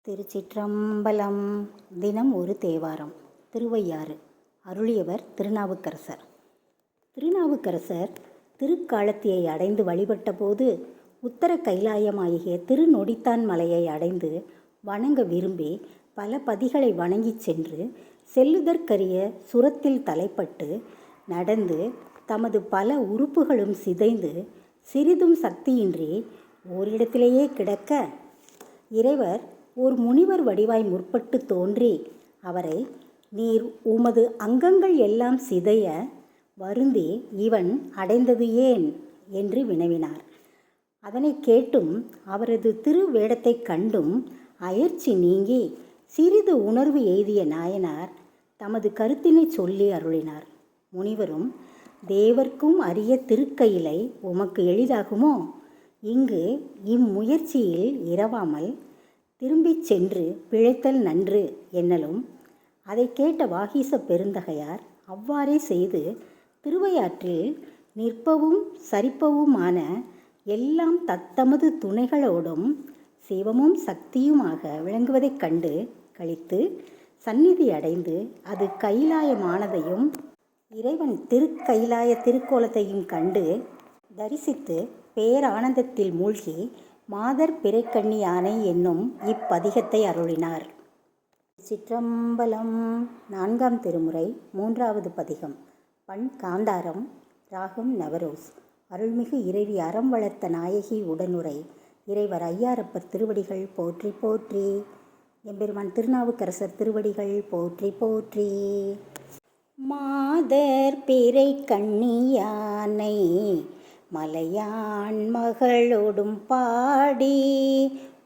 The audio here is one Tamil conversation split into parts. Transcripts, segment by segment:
திருச்சிற்றம்பலம். தினம் ஒரு தேவாரம். திருவையாறு. அருளியவர் திருநாவுக்கரசர். திருநாவுக்கரசர் திருக்காலத்தியை அடைந்து வழிபட்ட போது உத்தர கைலாயமாகிய திருநொடித்தான் மலையை அடைந்து வணங்க விரும்பி பல பதிகளை வணங்கிச் சென்று செல்லுதற்கரிய சுரத்தில் தலைப்பட்டு நடந்து தமது பல உறுப்புகளும் சிதைந்து சிறிதும் சக்தியின்றி ஓரிடத்திலேயே கிடக்க இறைவர் ஒரு முனிவர் வடிவாய் முற்பட்டு தோன்றி அவரை, நீர் உமது அங்கங்கள் எல்லாம் சிதைய வருந்தி இவன் அடைந்தது ஏன் என்று வினவினார். அதனை கேட்டும் அவரது திருவேடத்தை கண்டும் அயற்சி நீங்கி சிறிது உணர்வு எய்திய நாயனார் தமது கருத்தினை சொல்லி அருளினார். முனிவரும், தேவர்க்கும் அரிய திருக்கையிலை உமக்கு எளிதாகுமோ? இங்கு இம்முயற்சியில் இரவாமல் திரும்பிச் சென்று பிழைத்தல் நன்று என்னலும். அதை கேட்ட வாகீச பெருந்தகையார் அவ்வாறே செய்து திருவையாற்றில் நிற்பவும் சரிப்பவுமான எல்லாம் தத்தமது துணைகளோடும் சிவமும் சக்தியுமாக விளங்குவதைக் கண்டு களித்து சந்நிதி அடைந்து அது கைலாயமானதையும் இறைவன் திருக்கைலாய திருக்கோலத்தையும் கண்டு தரிசித்து பேரானந்தத்தில் மூழ்கி மாதர் பிறைக்கண்ணி யானை என்னும் இப்பதிகத்தை அருளினார். சிற்றம்பலம். 4ஆம் திருமுறை 3வது பதிகம். பண் காந்தாரம். ராகம் நவரோஸ். அருள்மிகு இறைவி அறம் வளர்த்த நாயகி உடனுரை. இறைவர் ஐயாரப்பர் திருவடிகள் போற்றி போற்றி. எம்பெருமான் திருநாவுக்கரசர் திருவடிகள் போற்றி போற்றி. மாதர் பிறைக்கண்ணி யானை மலையான் மகளோடும் பாடி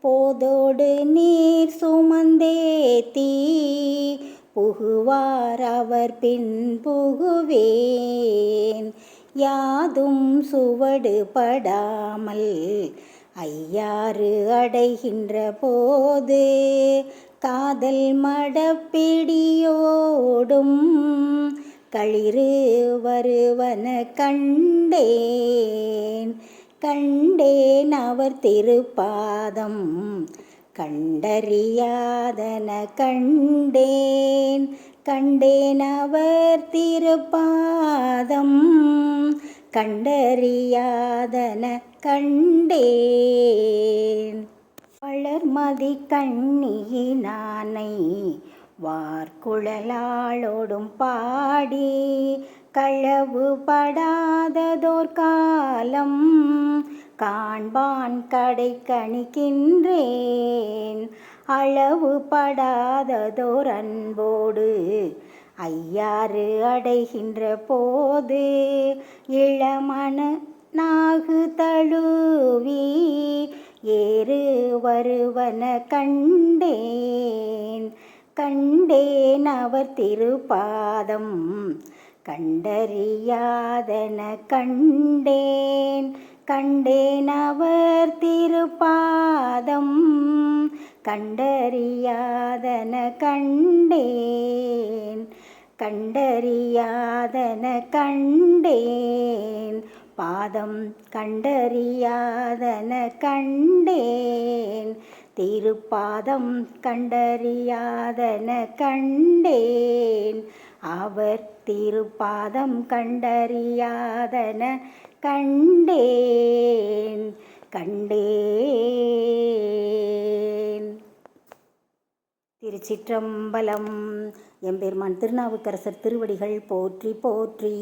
போதோடு நீர் சுமந்தேத்தி புகுவார் அவர் பின் புகுவேன் யாதும் சுவடு படாமல் ஐயாறு அடைகின்ற போது காதல் மடப்பிடியோடும் களிறு வருவன கண்டேன் அவர் திருப்பாதம் கண்டறியாதன கண்டேன் அவர் திருப்பாதம் கண்டறியாதன கண்டேன். வளர்மதி கண்ணியினானை வார்குழலாளோடும் பாடி களவு படாததோர் காலம் காண்பான் கடை கணிக்கின்றேன் அளவு படாததோர் அன்போடு ஐயாறு அடைகின்ற போது இளமன நாகு தழுவி ஏறு வருவன கண்டேன் அவர் திருப்பாதம் கண்டறியாதன கண்டேன் அவர் திருப்பாதம் கண்டறியாதன கண்டேன் பாதம் கண்டறியாதன கண்டேன் திருப்பாதம் கண்டறியாதன கண்டேன் அவர் திருப்பாதம் கண்டறியாதன கண்டேன். திருச்சிற்றம்பலம். எம்பெருமான் திருநாவுக்கரசர் திருவடிகள் போற்றி போற்றி.